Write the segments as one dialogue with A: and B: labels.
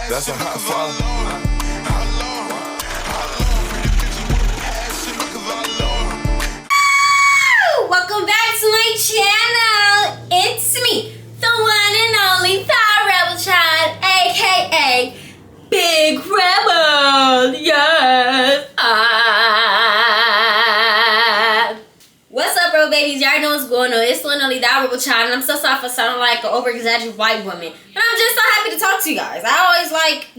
A: That's a hot fire.
B: Welcome back to my channel. It's me, the one and only Thaaarebelchild, aka Big Rebel. Yes. What's up, bro babies? Y'all know what's going on. It's the one and only Thaaarebelchild, and I'm so sorry for sounding like an over-exaggerated white woman. And I'm just so happy to talk to you guys. I always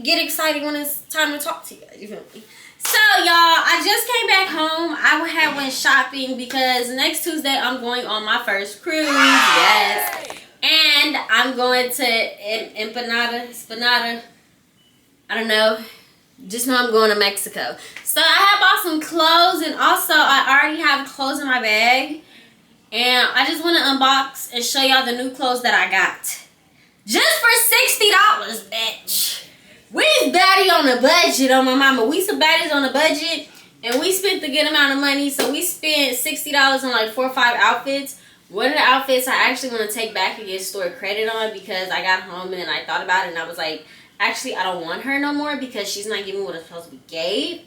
B: get excited when it's time to talk to you guys. You feel me? So y'all, I just came back home. I went shopping because next Tuesday I'm going on my first cruise. Yes. And I'm going to Empanada. I don't know. Just know I'm going to Mexico. So I have bought some clothes, and also I already have clothes in my bag. And I just want to unbox and show y'all the new clothes that I got. Just for $60, bitch. We's baddie on a budget on my mama. We some baddies on a budget, and we spent the good amount of money. So we spent $60 on like 4 or 5 outfits. One of the outfits I actually want to take back and get store credit on because I got home and I thought about it and I was like, actually I don't want her no more because she's not giving what it's supposed to be gave.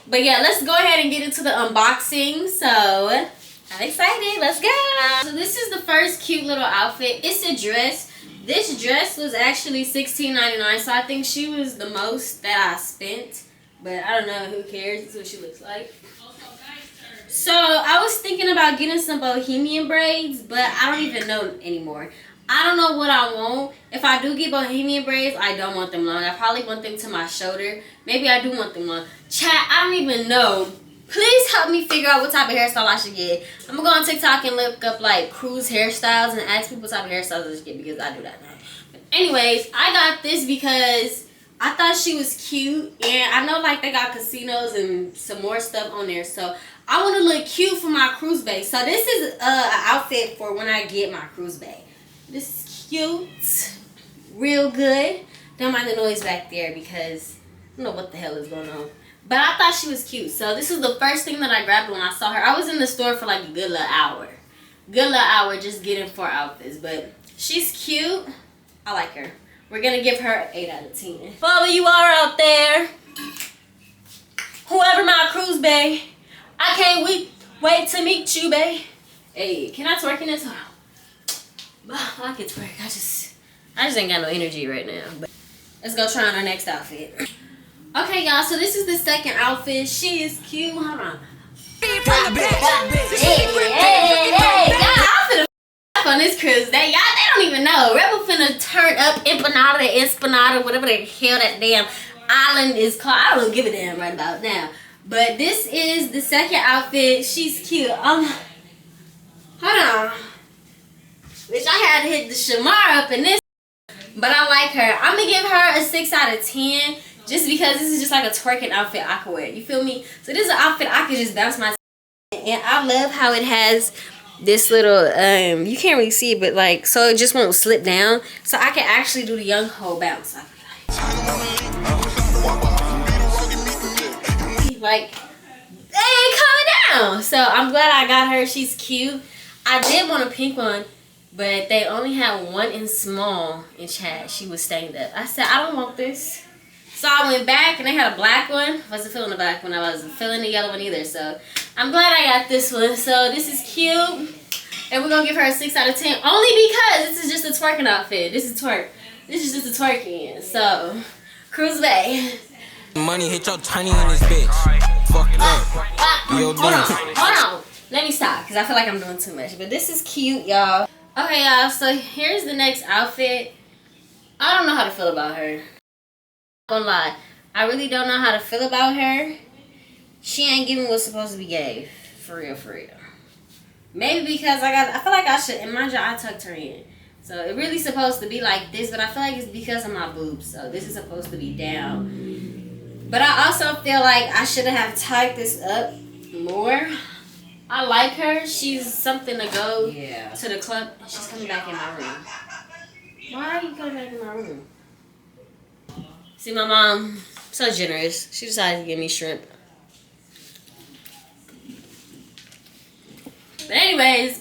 B: But yeah, let's go ahead and get into the unboxing. So I'm excited. Let's go. So this is the first cute little outfit. It's a dress. This dress was actually $16.99, so I think she was the most that I spent. But I don't know, who cares? This is what she looks like. So I was thinking about getting some bohemian braids, but I don't even know anymore. I don't know what I want. If I do get bohemian braids, I don't want them long. I probably want them to my shoulder. Maybe I do want them long. Chat, I don't even know. Please help me figure out what type of hairstyle I should get. I'm going to go on TikTok and look up like cruise hairstyles and ask people what type of hairstyles I should get because I do that now. But anyways, I got this because I thought she was cute. And I know like they got casinos and some more stuff on there. So I want to look cute for my cruise bag. So this is an outfit for when I get my cruise bag. This is cute. Real good. Don't mind the noise back there because I don't know what the hell is going on. But I thought she was cute. So this is the first thing that I grabbed when I saw her. I was in the store for like a good little hour. Good little hour just getting 4 outfits. But she's cute. I like her. We're going to give her an 8 out of 10. Follow you are out there. Whoever my cruise bae. I can't wait to meet you, bae. Hey, can I twerk in this? I can twerk. I just ain't got no energy right now. But let's go try on our next outfit. Okay, y'all, so this is the second outfit. She is cute. Hold on. Hey, y'all, I'm finna on this cruise. They don't even know. Rebel finna turn up Empanada, whatever the hell that damn island is called. I don't give a damn right about now. But this is the second outfit. She's cute. Hold on. Which I had to hit the shamar up in this. But I like her. I'm gonna give her a 6 out of 10. Just because this is just like a twerking outfit I could wear. You feel me? So this is an outfit I could just bounce my and I love how it has this little you can't really see it, but like so it just won't slip down. So I can actually do the young hoe bounce. Like hey, calm down. So I'm glad I got her. She's cute. I did want a pink one, but they only had one in small in chat. She was stained up. I said I don't want this. So I went back and they had a black one. I wasn't feeling the black one. I wasn't feeling the yellow one either. So I'm glad I got this one. So this is cute. And we're going to give her a 6 out of 10. Only because this is just a twerking outfit. This is twerk. This is just a twerking. So, cruise bay.
C: Money hit your tiny in this bitch. Fuck it up.
B: Hold on. Let me stop because I feel like I'm doing too much. But this is cute, y'all. Okay, y'all. So here's the next outfit. I don't know how to feel about her. Gonna lie, I really don't know how to feel about her. She ain't giving what's supposed to be gave. For real. Maybe because I feel like I should, and mind you, I tucked her in. So it really supposed to be like this, but I feel like it's because of my boobs. So this is supposed to be down. But I also feel like I should have tied this up more. I like her. She's something to go to the club. She's coming back in my room. Why are you coming back in my room? See, my mom, so generous. She decided to give me shrimp. But anyways,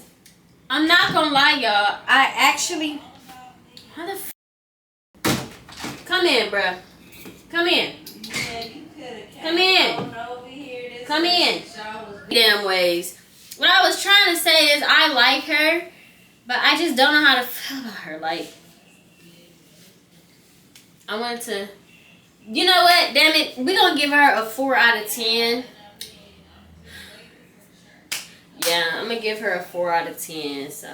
B: I'm not gonna lie, y'all. I actually... How the f... Come in, bruh. Come in. Come in. Come in. Damn ways. What I was trying to say is I like her, but I just don't know how to feel about her. Like, I wanted to... You know what? Damn it. We're going to give her a 4 out of 10. Yeah, I'm going to give her a 4 out of 10. So,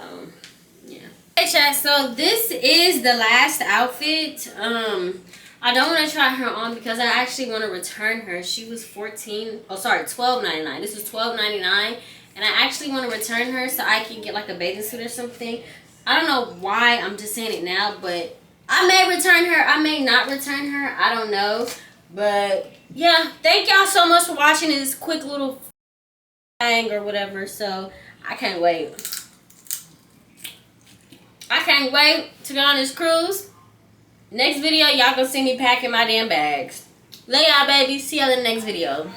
B: yeah. Hey, chat. So, this is the last outfit. I don't want to try her on because I actually want to return her. She was $12.99. This was $12.99. And I actually want to return her so I can get like a bathing suit or something. I don't know why I'm just saying it now, but I may return her. I may not return her. I don't know. But yeah, thank y'all so much for watching this quick little thing or whatever. So I can't wait. I can't wait to go on this cruise. Next video, y'all gonna see me packing my damn bags. Love y'all, baby. See y'all in the next video.